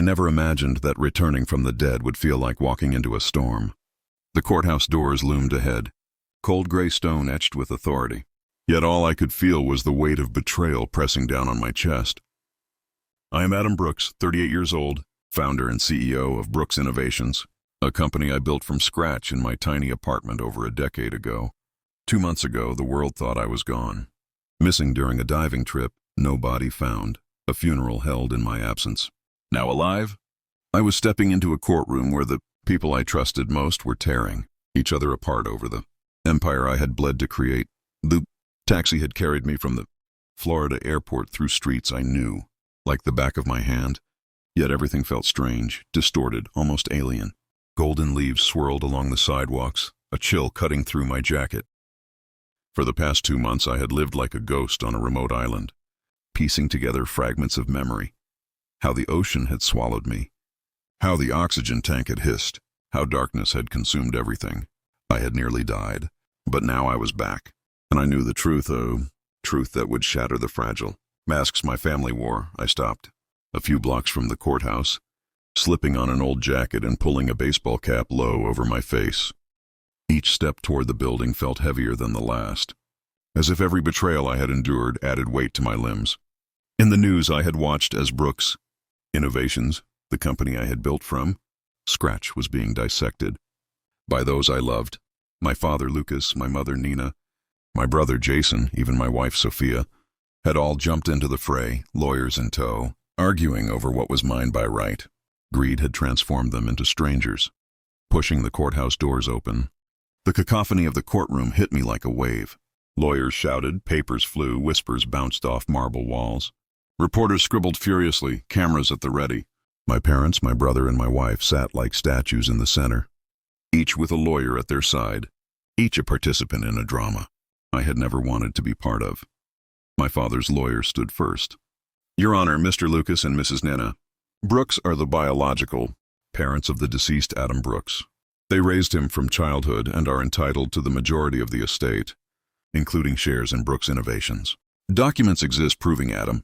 never imagined that returning from the dead would feel like walking into a storm. The courthouse doors loomed ahead, cold gray stone etched with authority. Yet all I could feel was the weight of betrayal pressing down on my chest. I am Adam Brooks, 38 years old, founder and CEO of Brooks Innovations, a company I built from scratch in my tiny apartment over a decade ago. 2 months ago, the world thought I was gone. Missing during a diving trip, no body found, a funeral held in my absence. Now alive? I was stepping into a courtroom where the people I trusted most were tearing each other apart over the empire I had bled to create. The taxi had carried me from the Florida airport through streets I knew, like the back of my hand, yet everything felt strange, distorted, almost alien. Golden leaves swirled along the sidewalks, a chill cutting through my jacket. For the past 2 months I had lived like a ghost on a remote island, piecing together fragments of memory. How the ocean had swallowed me, how the oxygen tank had hissed, how darkness had consumed everything. I had nearly died, but now I was back, and I knew the truth, truth that would shatter the fragile masks my family wore. I stopped, a few blocks from the courthouse, slipping on an old jacket and pulling a baseball cap low over my face. Each step toward the building felt heavier than the last, as if every betrayal I had endured added weight to my limbs. In the news I had watched as Brooks Innovations, the company I had built from scratch, was being dissected by those I loved. My father Lucas, my mother Nina, my brother Jason, even my wife Sophia, had all jumped into the fray, lawyers in tow, arguing over what was mine by right. Greed had transformed them into strangers, pushing the courthouse doors open. The cacophony of the courtroom hit me like a wave. Lawyers shouted, papers flew, whispers bounced off marble walls. Reporters scribbled furiously, cameras at the ready. My parents, my brother, and my wife sat like statues in the center, each with a lawyer at their side, each a participant in a drama I had never wanted to be part of. My father's lawyer stood first. Your Honor, Mr. Lucas and Mrs. Nina Brooks are the biological parents of the deceased Adam Brooks. They raised him from childhood and are entitled to the majority of the estate, including shares in Brooks Innovations. Documents exist proving Adam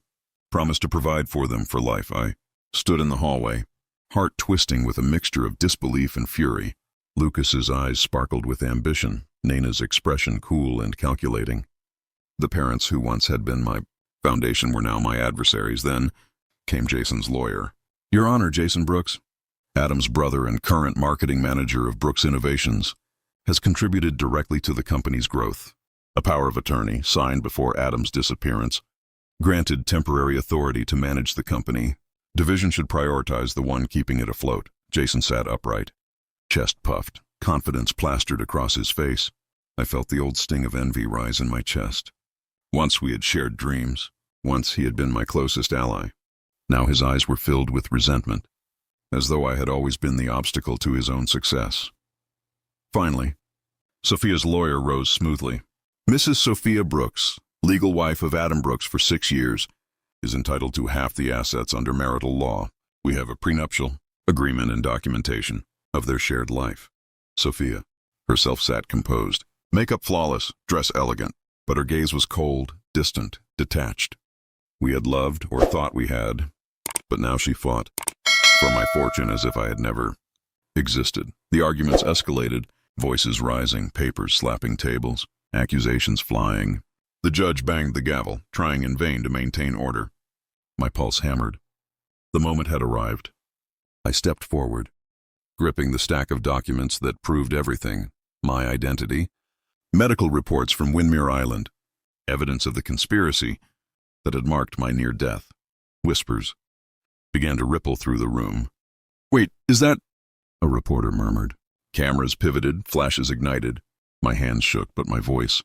promised to provide for them for life. I stood in the hallway, heart twisting with a mixture of disbelief and fury. Lucas's eyes sparkled with ambition, Nina's expression cool and calculating. The parents who once had been my foundation were now my adversaries. Then came Jason's lawyer. Your Honor, Jason Brooks, Adam's brother and current marketing manager of Brooks Innovations, has contributed directly to the company's growth. A power of attorney, signed before Adam's disappearance, granted temporary authority to manage the company. Division should prioritize the one keeping it afloat. Jason sat upright, chest puffed, confidence plastered across his face. I felt the old sting of envy rise in my chest. Once we had shared dreams. Once he had been my closest ally. Now his eyes were filled with resentment, as though I had always been the obstacle to his own success. Finally, Sophia's lawyer rose smoothly. Mrs. Sophia Brooks, legal wife of Adam Brooks for 6 years, is entitled to half the assets under marital law. We have a prenuptial agreement and documentation of their shared life. Sophia herself sat composed, makeup flawless, dress elegant, but her gaze was cold, distant, detached. We had loved, or thought we had, but now she fought for my fortune as if I had never existed. The arguments escalated, voices rising, papers slapping tables, accusations flying. The judge banged the gavel, trying in vain to maintain order. My pulse hammered. The moment had arrived. I stepped forward, gripping the stack of documents that proved everything: my identity, medical reports from Windmere Island, evidence of the conspiracy that had marked my near death. Whispers began to ripple through the room. Wait, is that? A reporter murmured. Cameras pivoted, flashes ignited. My hands shook, but my voice,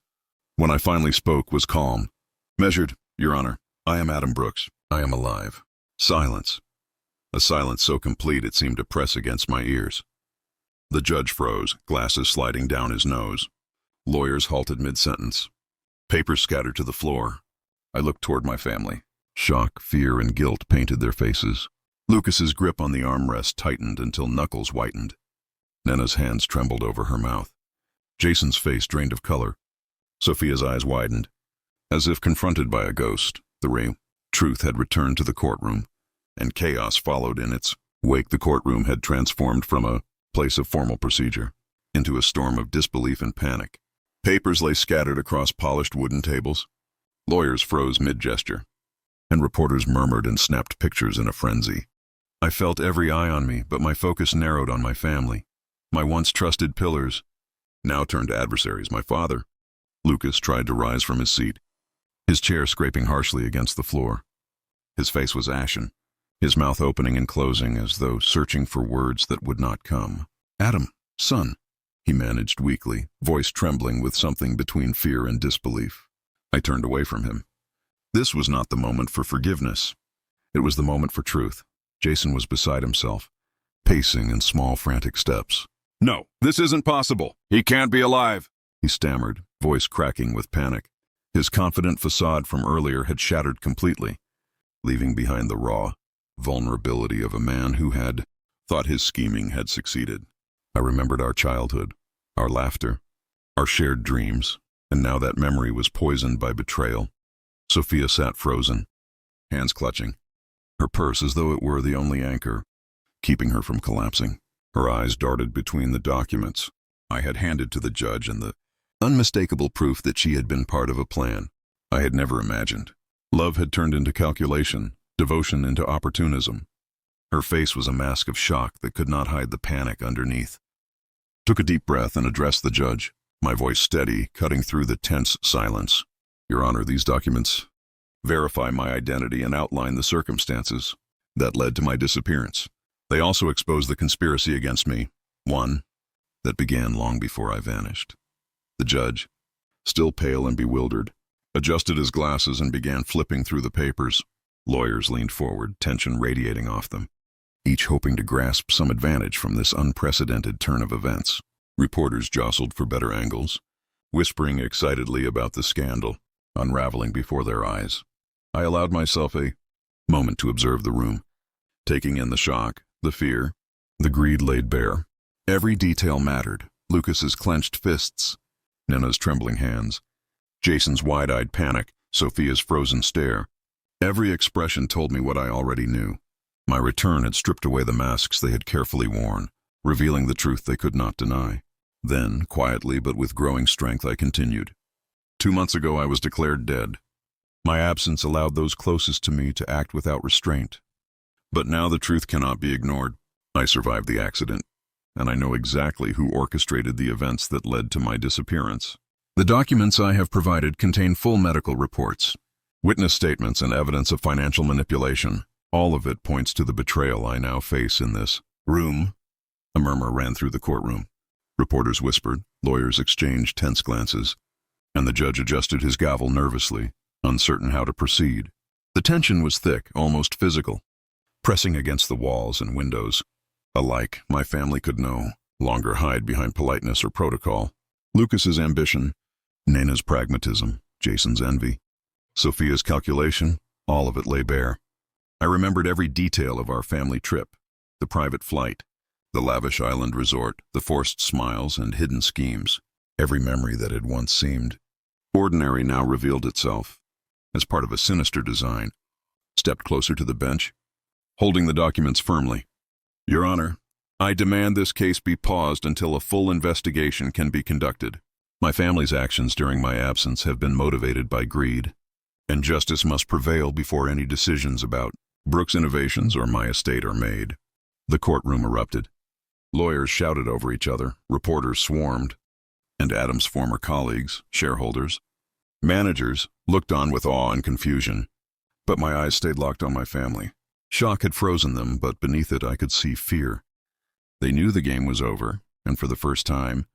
when I finally spoke, was calm. Measured, Your Honor. I am Adam Brooks. I am alive. Silence. A silence so complete it seemed to press against my ears. The judge froze, glasses sliding down his nose. Lawyers halted mid-sentence. Papers scattered to the floor. I looked toward my family. Shock, fear, and guilt painted their faces. Lucas's grip on the armrest tightened until knuckles whitened. Nana's hands trembled over her mouth. Jason's face drained of color. Sophia's eyes widened. As if confronted by a ghost, the truth had returned to the courtroom, and chaos followed in its The courtroom had transformed from a place of formal procedure into a storm of disbelief and panic. Papers lay scattered across polished wooden tables. Lawyers froze mid-gesture, and reporters murmured and snapped pictures in a frenzy. I felt every eye on me, but my focus narrowed on my family. My once trusted pillars now turned adversaries. My father. Lucas tried to rise from his seat, his chair scraping harshly against the floor. His face was ashen, his mouth opening and closing as though searching for words that would not come. "Adam, son," he managed weakly, voice trembling with something between fear and disbelief. I turned away from him. This was not the moment for forgiveness. It was the moment for truth. Jason was beside himself, pacing in small, frantic steps. "No, this isn't possible. He can't be alive," he stammered, voice cracking with panic. His confident facade from earlier had shattered completely, leaving behind the raw vulnerability of a man who had thought his scheming had succeeded. I remembered our childhood, our laughter, our shared dreams, and now that memory was poisoned by betrayal. Sophia sat frozen, hands clutching, her purse as though it were the only anchor, keeping her from collapsing. Her eyes darted between the documents I had handed to the judge and the unmistakable proof that she had been part of a plan I had never imagined. Love had turned into calculation, devotion into opportunism. Her face was a mask of shock that could not hide the panic underneath. Took a deep breath and addressed the judge, my voice steady, cutting through the tense silence. "Your Honor, these documents verify my identity and outline the circumstances that led to my disappearance. They also expose the conspiracy against me, one that began long before I vanished." The judge, still pale and bewildered, adjusted his glasses and began flipping through the papers. Lawyers leaned forward, tension radiating off them, each hoping to grasp some advantage from this unprecedented turn of events. Reporters jostled for better angles, whispering excitedly about the scandal unraveling before their eyes. I allowed myself a moment to observe the room, taking in the shock, the fear, the greed laid bare. Every detail mattered. Lucas's clenched fists, Nina's trembling hands, Jason's wide-eyed panic, Sophia's frozen stare. Every expression told me what I already knew. My return had stripped away the masks they had carefully worn, revealing the truth they could not deny. Then, quietly but with growing strength, I continued. 2 months ago I was declared dead. My absence allowed those closest to me to act without restraint. But now the truth cannot be ignored. I survived the accident, and I know exactly who orchestrated the events that led to my disappearance. The documents I have provided contain full medical reports, witness statements, and evidence of financial manipulation. All of it points to the betrayal I now face in this room. A murmur ran through the courtroom. Reporters whispered, lawyers exchanged tense glances, and the judge adjusted his gavel nervously, uncertain how to proceed. The tension was thick, almost physical, pressing against the walls and windows. Alike, my family could no longer hide behind politeness or protocol. Lucas's ambition, Nina's pragmatism, Jason's envy, Sophia's calculation, all of it lay bare. I remembered every detail of our family trip, the private flight, the lavish island resort, the forced smiles and hidden schemes. Every memory that had once seemed ordinary now revealed itself as part of a sinister design. Stepped closer to the bench, holding the documents firmly. "Your Honor, I demand this case be paused until a full investigation can be conducted. My family's actions during my absence have been motivated by greed, and justice must prevail before any decisions about Brooks Innovations or my estate are made." The courtroom erupted. Lawyers shouted over each other, reporters swarmed, and Adam's former colleagues, shareholders, managers, looked on with awe and confusion. But my eyes stayed locked on my family. Shock had frozen them, but beneath it I could see fear. They knew the game was over, and for the first time,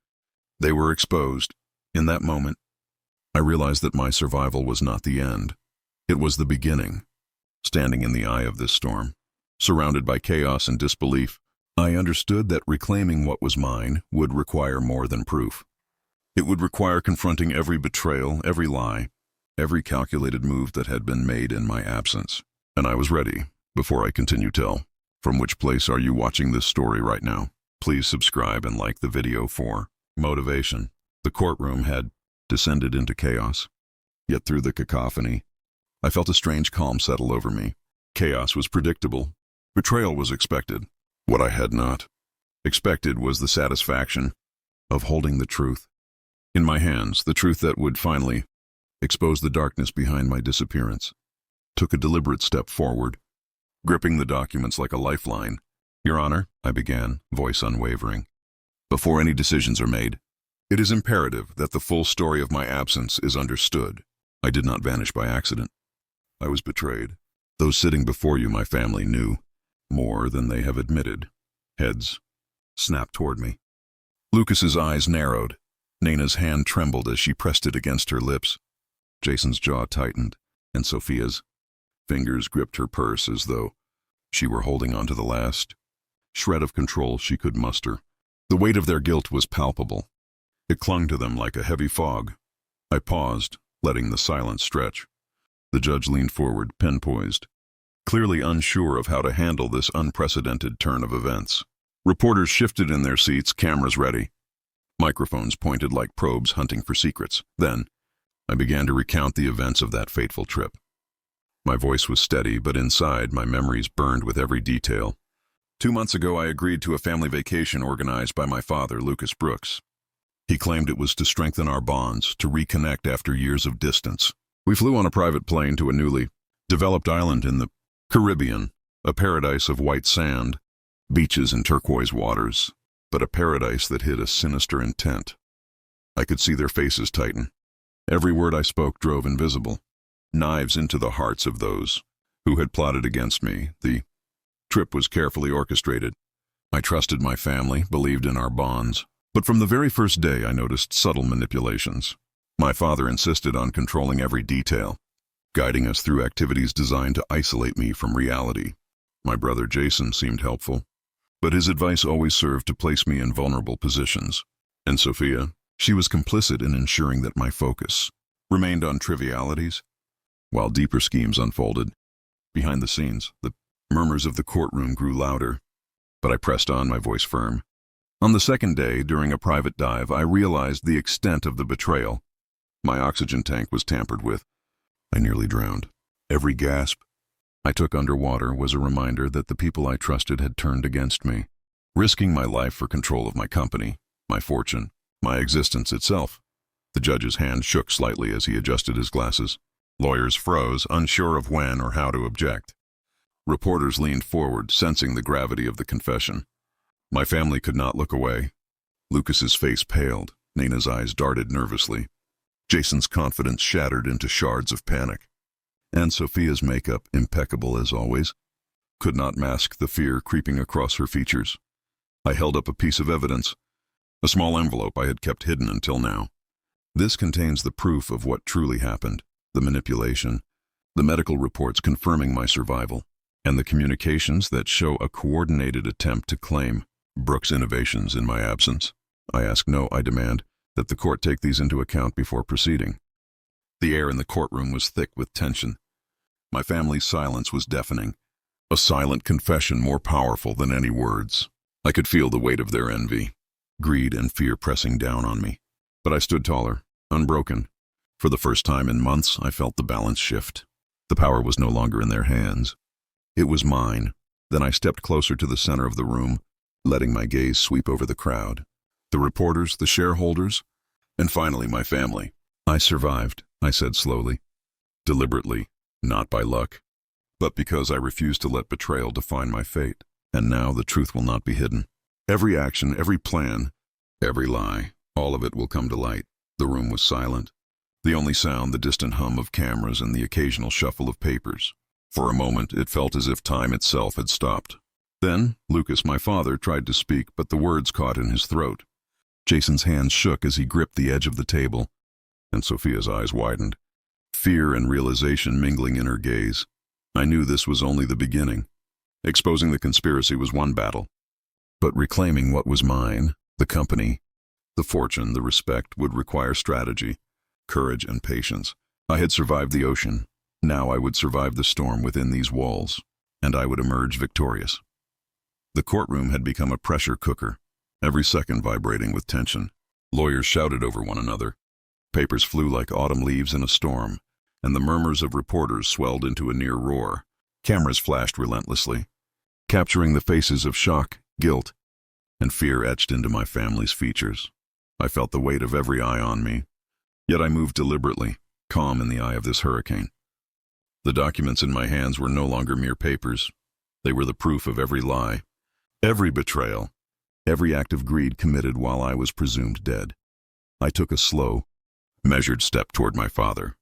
they were exposed. In that moment, I realized that my survival was not the end. It was the beginning. Standing in the eye of this storm, surrounded by chaos and disbelief, I understood that reclaiming what was mine would require more than proof. It would require confronting every betrayal, every lie, every calculated move that had been made in my absence. And I was ready. Before I continue, tell, from which place are you watching this story right now? Please subscribe and like the video for motivation. The courtroom had descended into chaos. Yet through the cacophony, I felt a strange calm settle over me. Chaos was predictable. Betrayal was expected. What I had not expected was the satisfaction of holding the truth in my hands, the truth that would finally expose the darkness behind my disappearance. Took a deliberate step forward, gripping the documents like a lifeline. Your Honor, I began, voice unwavering. Before any decisions are made, it is imperative that the full story of my absence is understood. I did not vanish by accident. I was betrayed. Those sitting before you, my family, knew more than they have admitted. Heads snapped toward me. Lucas's eyes narrowed. Nana's hand trembled as she pressed it against her lips. Jason's jaw tightened, and Sophia's fingers gripped her purse as though she were holding on to the last shred of control she could muster. The weight of their guilt was palpable. It clung to them like a heavy fog. I paused, letting the silence stretch. The judge leaned forward, pen poised, clearly unsure of how to handle this unprecedented turn of events. Reporters shifted in their seats, cameras ready. Microphones pointed like probes hunting for secrets. Then, I began to recount the events of that fateful trip. My voice was steady, but inside, my memories burned with every detail. 2 months ago, I agreed to a family vacation organized by my father, Lucas Brooks. He claimed it was to strengthen our bonds, to reconnect after years of distance. We flew on a private plane to a newly developed island in the Caribbean, a paradise of white sand, beaches and turquoise waters, but a paradise that hid a sinister intent. I could see their faces tighten. Every word I spoke drove invisible, knives into the hearts of those who had plotted against me. The trip was carefully orchestrated. I trusted my family, believed in our bonds. But from the very first day, I noticed subtle manipulations. My father insisted on controlling every detail, guiding us through activities designed to isolate me from reality. My brother Jason seemed helpful, but his advice always served to place me in vulnerable positions. And Sophia, she was complicit in ensuring that my focus remained on trivialities, while deeper schemes unfolded. Behind the scenes, the murmurs of the courtroom grew louder, but I pressed on, my voice firm. On the second day, during a private dive, I realized the extent of the betrayal. My oxygen tank was tampered with. I nearly drowned. Every gasp I took underwater was a reminder that the people I trusted had turned against me, risking my life for control of my company, my fortune, my existence itself. The judge's hand shook slightly as he adjusted his glasses. Lawyers froze, unsure of when or how to object. Reporters leaned forward, sensing the gravity of the confession. My family could not look away. Lucas's face paled. Nana's eyes darted nervously. Jason's confidence shattered into shards of panic. And Sophia's makeup, impeccable as always, could not mask the fear creeping across her features. I held up a piece of evidence, a small envelope I had kept hidden until now. This contains the proof of what truly happened, the manipulation, the medical reports confirming my survival, and the communications that show a coordinated attempt to claim Brooks' innovations in my absence. I demand that the court take these into account before proceeding. The air in the courtroom was thick with tension. My family's silence was deafening, a silent confession more powerful than any words. I could feel the weight of their envy, greed and fear pressing down on me. But I stood taller, unbroken. For the first time in months, I felt the balance shift. The power was no longer in their hands. It was mine. Then I stepped closer to the center of the room, letting my gaze sweep over the crowd. The reporters, the shareholders, and finally my family. I survived, I said slowly, deliberately, not by luck, but because I refused to let betrayal define my fate. And now the truth will not be hidden. Every action, every plan, every lie, all of it will come to light. The room was silent. The only sound, the distant hum of cameras and the occasional shuffle of papers. For a moment, it felt as if time itself had stopped. Then, Lucas, my father, tried to speak, but the words caught in his throat. Jason's hands shook as he gripped the edge of the table, and Sophia's eyes widened, fear and realization mingling in her gaze. I knew this was only the beginning. Exposing the conspiracy was one battle, but reclaiming what was mine, the company, the fortune, the respect, would require strategy, courage, and patience. I had survived the ocean. Now I would survive the storm within these walls, and I would emerge victorious. The courtroom had become a pressure cooker, every second vibrating with tension. Lawyers shouted over one another. Papers flew like autumn leaves in a storm, and the murmurs of reporters swelled into a near roar. Cameras flashed relentlessly, capturing the faces of shock, guilt, and fear etched into my family's features. I felt the weight of every eye on me, yet I moved deliberately, calm in the eye of this hurricane. The documents in my hands were no longer mere papers. They were the proof of every lie, every betrayal, every act of greed committed while I was presumed dead. I took a slow, measured step toward my father.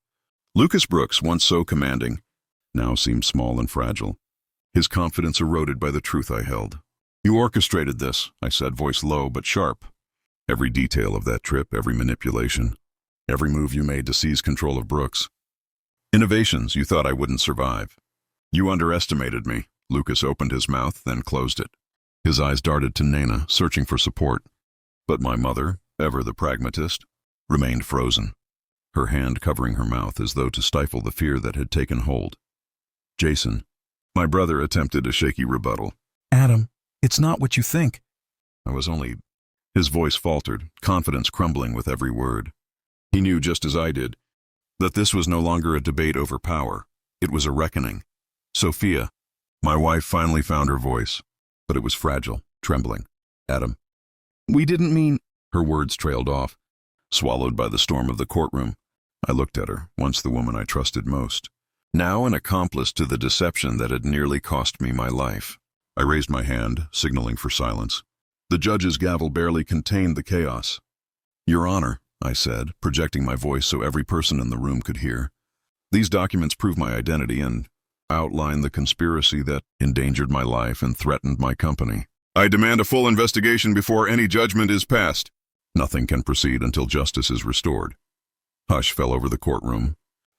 Lucas Brooks, once so commanding, now seemed small and fragile, his confidence eroded by the truth I held. "You orchestrated this," I said, voice low but sharp. "Every detail of that trip, every manipulation, every move you made to seize control of Brooks. Innovations you thought I wouldn't survive. You underestimated me." Lucas opened his mouth, then closed it. His eyes darted to Nana, searching for support. But my mother, ever the pragmatist, remained frozen, her hand covering her mouth as though to stifle the fear that had taken hold. "Jason," my brother attempted a shaky rebuttal. "Adam, it's not what you think." His voice faltered, confidence crumbling with every word. He knew, just as I did, that this was no longer a debate over power. It was a reckoning. "Sophia," my wife finally found her voice, but it was fragile, trembling. "Adam, we didn't mean—" Her words trailed off, swallowed by the storm of the courtroom. I looked at her, once the woman I trusted most, now an accomplice to the deception that had nearly cost me my life. I raised my hand, signaling for silence. The judge's gavel barely contained the chaos. "Your Honor," I said, projecting my voice so every person in the room could hear, "these documents prove my identity and outline the conspiracy that endangered my life and threatened my company. I demand a full investigation before any judgment is passed. Nothing can proceed until justice is restored." Hush fell over the courtroom,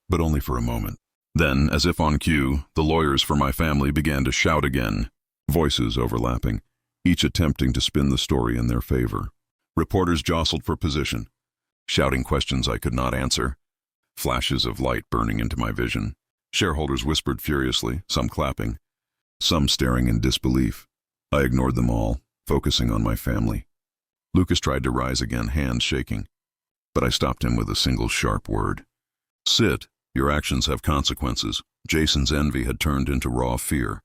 but only for a moment. Then, as if on cue, the lawyers for my family began to shout again, voices overlapping, each attempting to spin the story in their favor. Reporters jostled for position, shouting questions I could not answer, flashes of light burning into my vision. Shareholders whispered furiously, some clapping, some staring in disbelief. I ignored them all, focusing on my family. Lucas tried to rise again, hands shaking, but I stopped him with a single sharp word. "Sit. Your actions have consequences." Jason's envy had turned into raw fear.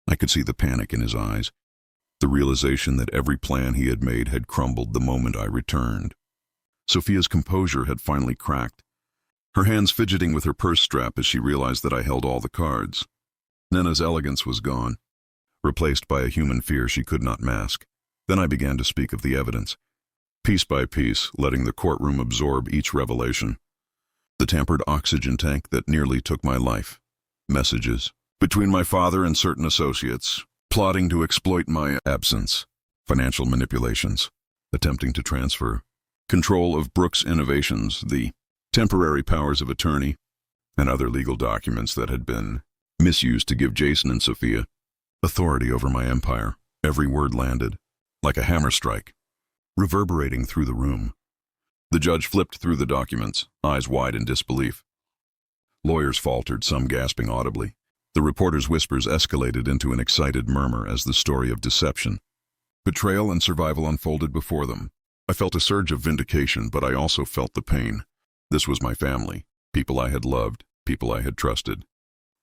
I could see the panic in his eyes, the realization that every plan he had made had crumbled the moment I returned. Sophia's composure had finally cracked, her hands fidgeting with her purse strap as she realized that I held all the cards. Nana's elegance was gone, replaced by a human fear she could not mask. Then I began to speak of the evidence, piece by piece, letting the courtroom absorb each revelation. The tampered oxygen tank that nearly took my life. Messages between my father and certain associates, plotting to exploit my absence. Financial manipulations, attempting to transfer control of Brooks Innovations, the temporary powers of attorney, and other legal documents that had been misused to give Jason and Sophia authority over my empire. Every word landed, like a hammer strike, reverberating through the room. The judge flipped through the documents, eyes wide in disbelief. Lawyers faltered, some gasping audibly. The reporters' whispers escalated into an excited murmur as the story of deception, betrayal, and survival unfolded before them. I felt a surge of vindication, but I also felt the pain. This was my family, people I had loved, people I had trusted.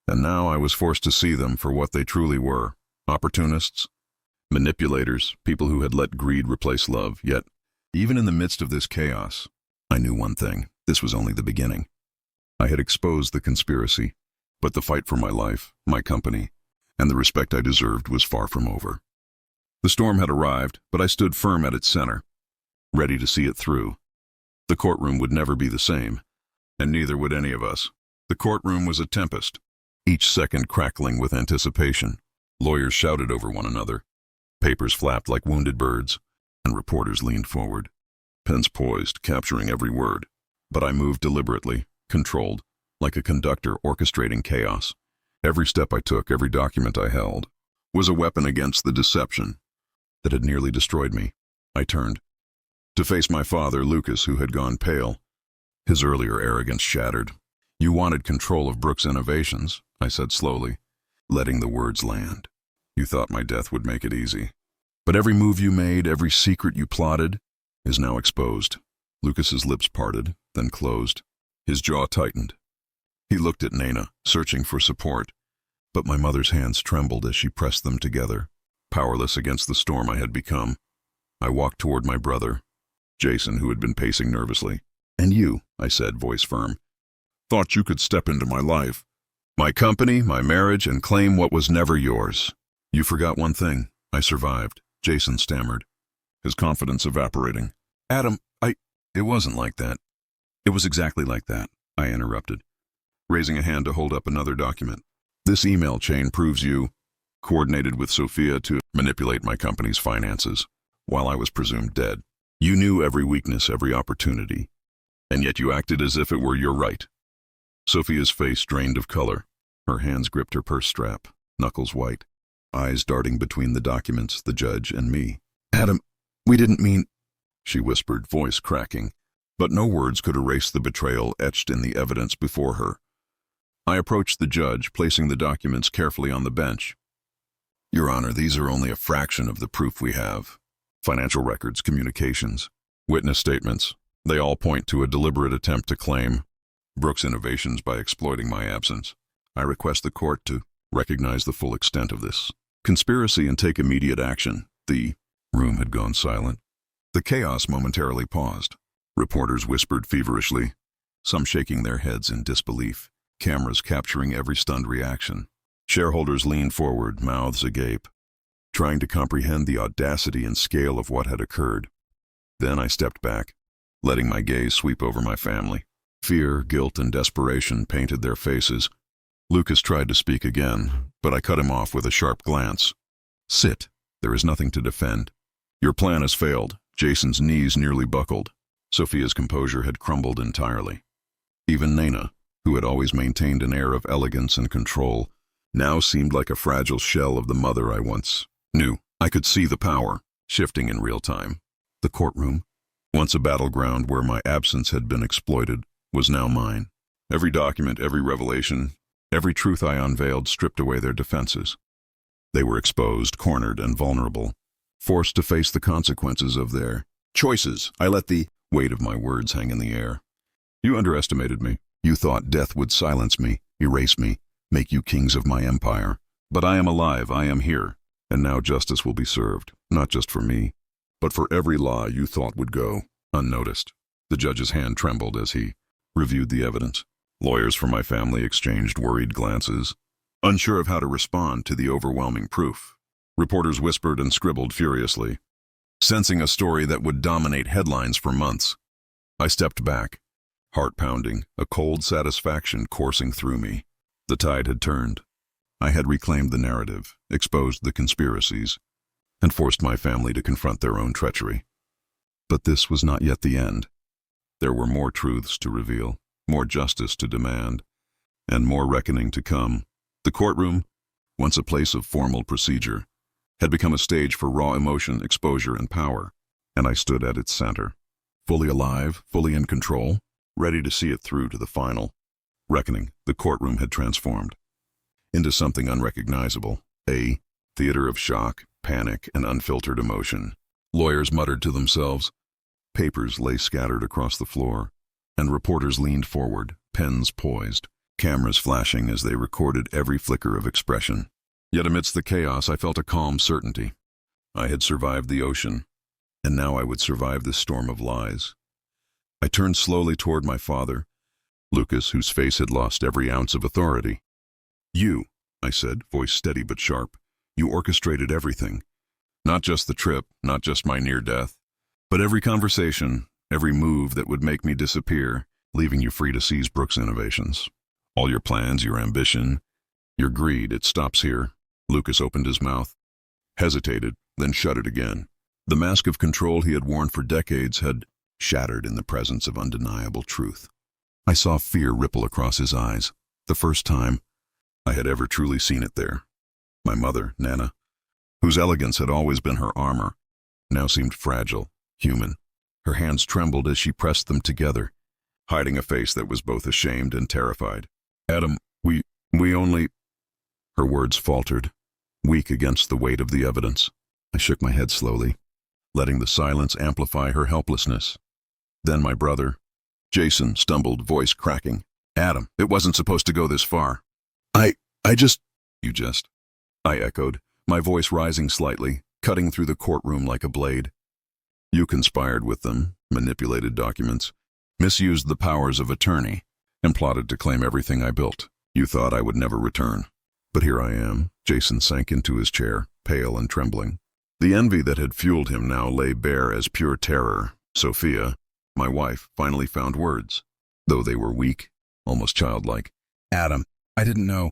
And now I was forced to see them for what they truly were: opportunists, manipulators, people who had let greed replace love. Yet, even in the midst of this chaos, I knew one thing: this was only the beginning. I had exposed the conspiracy, but the fight for my life, my company, and the respect I deserved was far from over. The storm had arrived, but I stood firm at its center, ready to see it through. The courtroom would never be the same, and neither would any of us. The courtroom was a tempest, each second crackling with anticipation. Lawyers shouted over one another. Papers flapped like wounded birds, and reporters leaned forward, pens poised, capturing every word. But I moved deliberately, controlled, like a conductor orchestrating chaos. Every step I took, every document I held, was a weapon against the deception that had nearly destroyed me. I turned to face my father, Lucas, who had gone pale, his earlier arrogance shattered. "You wanted control of Brooks Innovations," I said slowly, letting the words land. "You thought my death would make it easy. But every move you made, every secret you plotted, is now exposed." Lucas's lips parted, then closed. His jaw tightened. He looked at Nana, searching for support, but my mother's hands trembled as she pressed them together. powerless against the storm I had become. I walked toward my brother, Jason, who had been pacing nervously. "And you," I said, voice firm. "Thought you could step into my life, my company, my marriage, and claim what was never yours." "You forgot one thing." I survived, Jason stammered, his confidence evaporating. "Adam, It wasn't like that." "It was exactly like that," I interrupted, raising a hand to hold up another document. "This email chain proves you coordinated with Sophia to manipulate my company's finances while I was presumed dead. You knew every weakness, every opportunity, and yet you acted as if it were your right." Sophia's face drained of color. Her hands gripped her purse strap, knuckles white, eyes darting between the documents, the judge, and me. "Adam, we didn't mean," she whispered, voice cracking. But no words could erase the betrayal etched in the evidence before her. I approached the judge, placing the documents carefully on the bench. "Your Honor, these are only a fraction of the proof we have. Financial records, communications, witness statements. They all point to a deliberate attempt to claim Brooks Innovations by exploiting my absence. I request the court to recognize the full extent of this conspiracy and take immediate action." The room had gone silent. The chaos momentarily paused. Reporters whispered feverishly, some shaking their heads in disbelief, cameras capturing every stunned reaction. Shareholders leaned forward, mouths agape, trying to comprehend the audacity and scale of what had occurred. Then I stepped back, letting my gaze sweep over my family. Fear, guilt, and desperation painted their faces. Lucas tried to speak again, but I cut him off with a sharp glance. "Sit. There is nothing to defend. Your plan has failed." Jason's knees nearly buckled. Sophia's composure had crumbled entirely. Even Nana, who had always maintained an air of elegance and control, now seemed like a fragile shell of the mother I once knew. I could see the power shifting in real time. The courtroom, once a battleground where my absence had been exploited, was now mine. Every document, every revelation, every truth I unveiled stripped away their defenses. They were exposed, cornered, and vulnerable, forced to face the consequences of their choices. I let the weight of my words hang in the air. "You underestimated me. You thought death would silence me, erase me, make you kings of my empire. But I am alive, I am here, and now justice will be served, not just for me, but for every lie you thought would go unnoticed." The judge's hand trembled as he reviewed the evidence. Lawyers from my family exchanged worried glances, unsure of how to respond to the overwhelming proof. Reporters whispered and scribbled furiously, sensing a story that would dominate headlines for months. I stepped back, heart pounding, a cold satisfaction coursing through me. The tide had turned. I had reclaimed the narrative, exposed the conspiracies, and forced my family to confront their own treachery. But this was not yet the end. There were more truths to reveal, more justice to demand, and more reckoning to come. The courtroom, once a place of formal procedure, had become a stage for raw emotion, exposure, and power, and I stood at its center, fully alive, fully in control, ready to see it through to the final reckoning. The courtroom had transformed into something unrecognizable, a theater of shock, panic, and unfiltered emotion. Lawyers muttered to themselves, papers lay scattered across the floor, and reporters leaned forward, pens poised, cameras flashing as they recorded every flicker of expression. Yet amidst the chaos, I felt a calm certainty. I had survived the ocean, and now I would survive this storm of lies. I turned slowly toward my father, Lucas, whose face had lost every ounce of authority. "You," I said, voice steady but sharp, "you orchestrated everything. Not just the trip, not just my near death, but every conversation, every move that would make me disappear, leaving you free to seize Brooks Innovations. All your plans, your ambition, your greed, it stops here." Lucas opened his mouth, hesitated, then shut it again. The mask of control he had worn for decades had shattered in the presence of undeniable truth. I saw fear ripple across his eyes, the first time I had ever truly seen it there. My mother, Nana, whose elegance had always been her armor, now seemed fragile, human. Her hands trembled as she pressed them together, hiding a face that was both ashamed and terrified. "Adam, we only—" Her words faltered, weak against the weight of the evidence. I shook my head slowly, letting the silence amplify her helplessness. Then my brother, Jason, stumbled, voice cracking. "Adam, it wasn't supposed to go this far." I just—" "You just," I echoed, my voice rising slightly, cutting through the courtroom like a blade. You conspired with them, manipulated documents, misused the powers of attorney, and plotted to claim everything I built. You thought I would never return. But here I am. Jason sank into his chair, pale and trembling. The envy that had fueled him now lay bare as pure terror. Sophia, my wife, finally found words, though they were weak, almost childlike. Adam, I didn't know.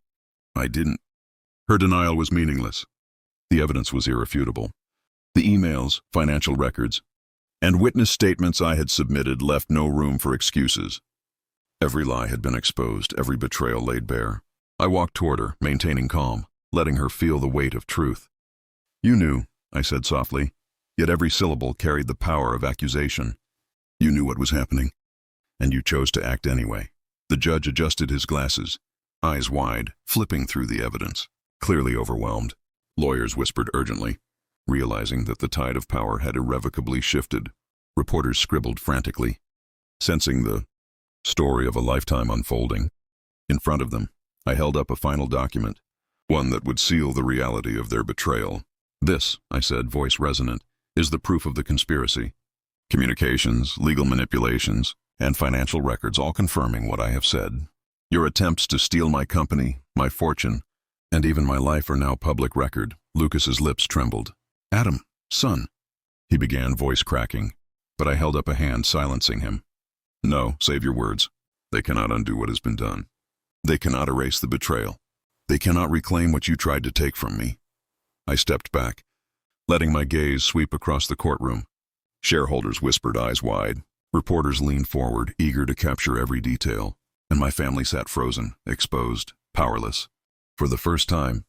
I didn't. Her denial was meaningless. The evidence was irrefutable. The emails, financial records, and witness statements I had submitted left no room for excuses. Every lie had been exposed, every betrayal laid bare. I walked toward her, maintaining calm, letting her feel the weight of truth. You knew, I said softly, yet every syllable carried the power of accusation. You knew what was happening, and you chose to act anyway. The judge adjusted his glasses, eyes wide, flipping through the evidence, clearly overwhelmed. Lawyers whispered urgently, realizing that the tide of power had irrevocably shifted. Reporters scribbled frantically, sensing the story of a lifetime unfolding. In front of them, I held up a final document, one that would seal the reality of their betrayal. This, I said, voice resonant, is the proof of the conspiracy. Communications, legal manipulations, and financial records all confirming what I have said. Your attempts to steal my company, my fortune, and even my life are now public record. Lucas's lips trembled. Adam, son, he began, voice cracking, but I held up a hand, silencing him. No, save your words. They cannot undo what has been done. They cannot erase the betrayal. They cannot reclaim what you tried to take from me. I stepped back, letting my gaze sweep across the courtroom. Shareholders whispered, eyes wide. Reporters leaned forward, eager to capture every detail. And my family sat frozen, exposed, powerless. For the first time,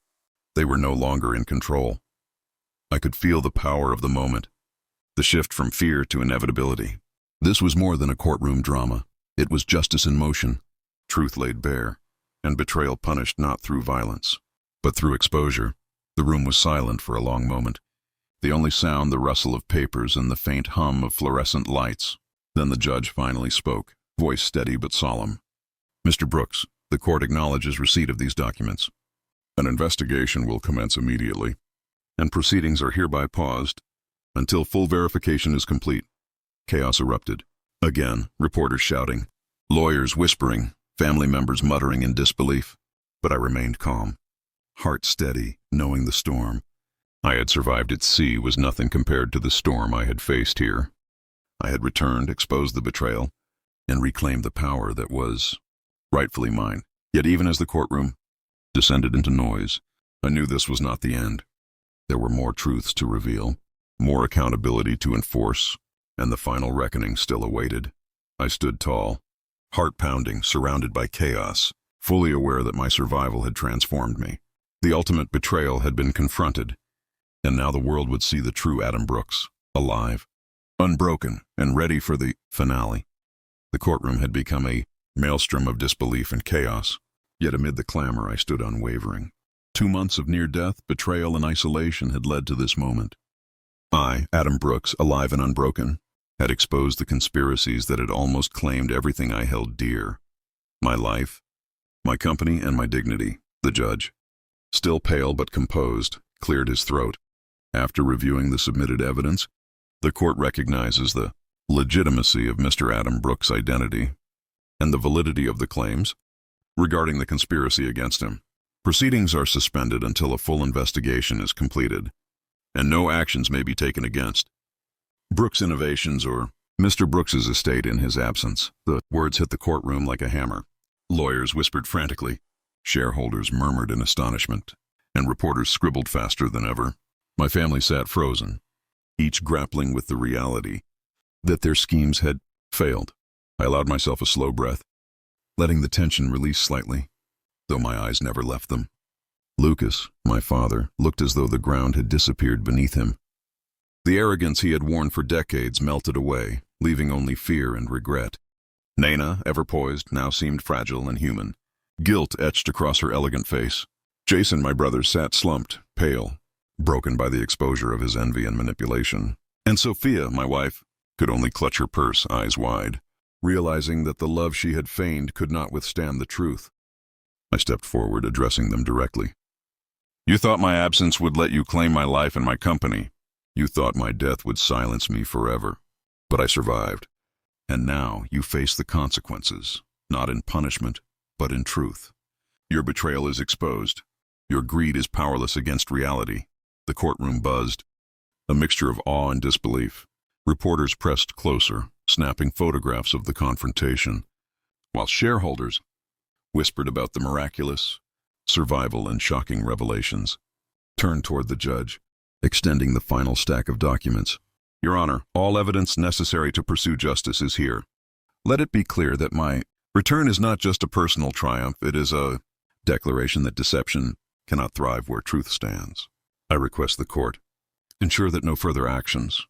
they were no longer in control. I could feel the power of the moment, the shift from fear to inevitability. This was more than a courtroom drama. It was justice in motion, truth laid bare, and betrayal punished not through violence, but through exposure. The room was silent for a long moment, the only sound the rustle of papers and the faint hum of fluorescent lights. Then the judge finally spoke, voice steady but solemn. Mr. Brooks, the court acknowledges receipt of these documents. An investigation will commence immediately, and proceedings are hereby paused until full verification is complete. Chaos erupted. Again, reporters shouting, lawyers whispering, family members muttering in disbelief. But I remained calm, heart steady, knowing the storm I had survived at sea was nothing compared to the storm I had faced here. I had returned, exposed the betrayal, and reclaimed the power that was rightfully mine. Yet even as the courtroom descended into noise, I knew this was not the end. There were more truths to reveal, more accountability to enforce, and the final reckoning still awaited. I stood tall, heart pounding, surrounded by chaos, fully aware that my survival had transformed me. The ultimate betrayal had been confronted, and now the world would see the true Adam Brooks, alive, unbroken, and ready for the finale. The courtroom had become a maelstrom of disbelief and chaos, yet amid the clamor I stood unwavering. 2 months of near-death, betrayal, and isolation had led to this moment. I, Adam Brooks, alive and unbroken, had exposed the conspiracies that had almost claimed everything I held dear. My life, my company, and my dignity. The judge, still pale but composed, cleared his throat. After reviewing the submitted evidence, the court recognizes the legitimacy of Mr. Adam Brooks' identity and the validity of the claims regarding the conspiracy against him. Proceedings are suspended until a full investigation is completed, and no actions may be taken against Brooks Innovations or Mr. Brooks's estate in his absence. The words hit the courtroom like a hammer. Lawyers whispered frantically, shareholders murmured in astonishment, and reporters scribbled faster than ever. My family sat frozen, each grappling with the reality that their schemes had failed. I allowed myself a slow breath, letting the tension release slightly, though my eyes never left them. Lucas, my father, looked as though the ground had disappeared beneath him. The arrogance he had worn for decades melted away, leaving only fear and regret. Nana, ever poised, now seemed fragile and human, guilt etched across her elegant face. Jason, my brother, sat slumped, pale, broken by the exposure of his envy and manipulation. And Sophia, my wife, could only clutch her purse, eyes wide, realizing that the love she had feigned could not withstand the truth. I stepped forward, addressing them directly. You thought my absence would let you claim my life and my company. You thought my death would silence me forever. But I survived. And now you face the consequences, not in punishment, but in truth. Your betrayal is exposed. Your greed is powerless against reality. The courtroom buzzed, a mixture of awe and disbelief. Reporters pressed closer, snapping photographs of the confrontation, while shareholders whispered about the miraculous survival and shocking revelations. Turned toward the judge, extending the final stack of documents. Your Honor, all evidence necessary to pursue justice is here. Let it be clear that my return is not just a personal triumph, it is a declaration that deception cannot thrive where truth stands. I request the court ensure that no further actions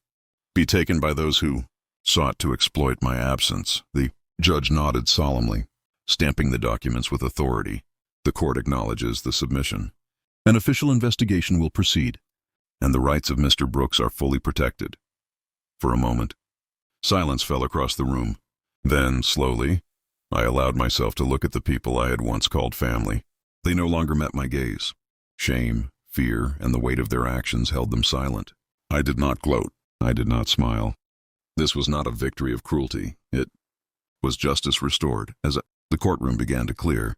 be taken by those who sought to exploit my absence. The judge nodded solemnly, stamping the documents with authority. The court acknowledges the submission. An official investigation will proceed, and the rights of Mr. Brooks are fully protected. For a moment, silence fell across the room. Then, slowly, I allowed myself to look at the people I had once called family. They no longer met my gaze. Shame, fear, and the weight of their actions held them silent. I did not gloat. I did not smile. This was not a victory of cruelty. It was justice restored. As the courtroom began to clear,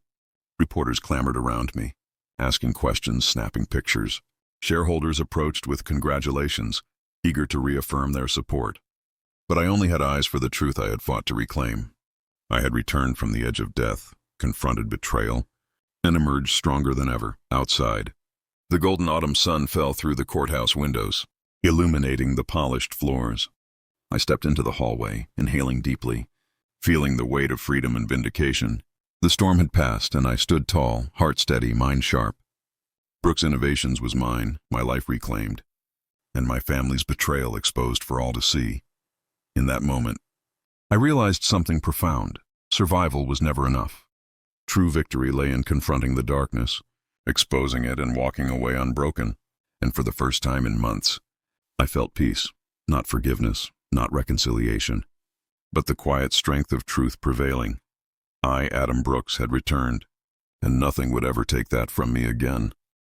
reporters clamored around me, asking questions, snapping pictures. Shareholders approached with congratulations, eager to reaffirm their support. But I only had eyes for the truth I had fought to reclaim. I had returned from the edge of death, confronted betrayal, and emerged stronger than ever. Outside, the golden autumn sun fell through the courthouse windows, illuminating the polished floors. I stepped into the hallway, inhaling deeply, feeling the weight of freedom and vindication. The storm had passed, and I stood tall, heart steady, mind sharp. Brooks Innovations was mine, my life reclaimed, and my family's betrayal exposed for all to see. In that moment, I realized something profound. Survival was never enough. True victory lay in confronting the darkness, exposing it and walking away unbroken. And for the first time in months, I felt peace, not forgiveness, not reconciliation, but the quiet strength of truth prevailing. I, Adam Brooks, had returned, and nothing would ever take that from me again.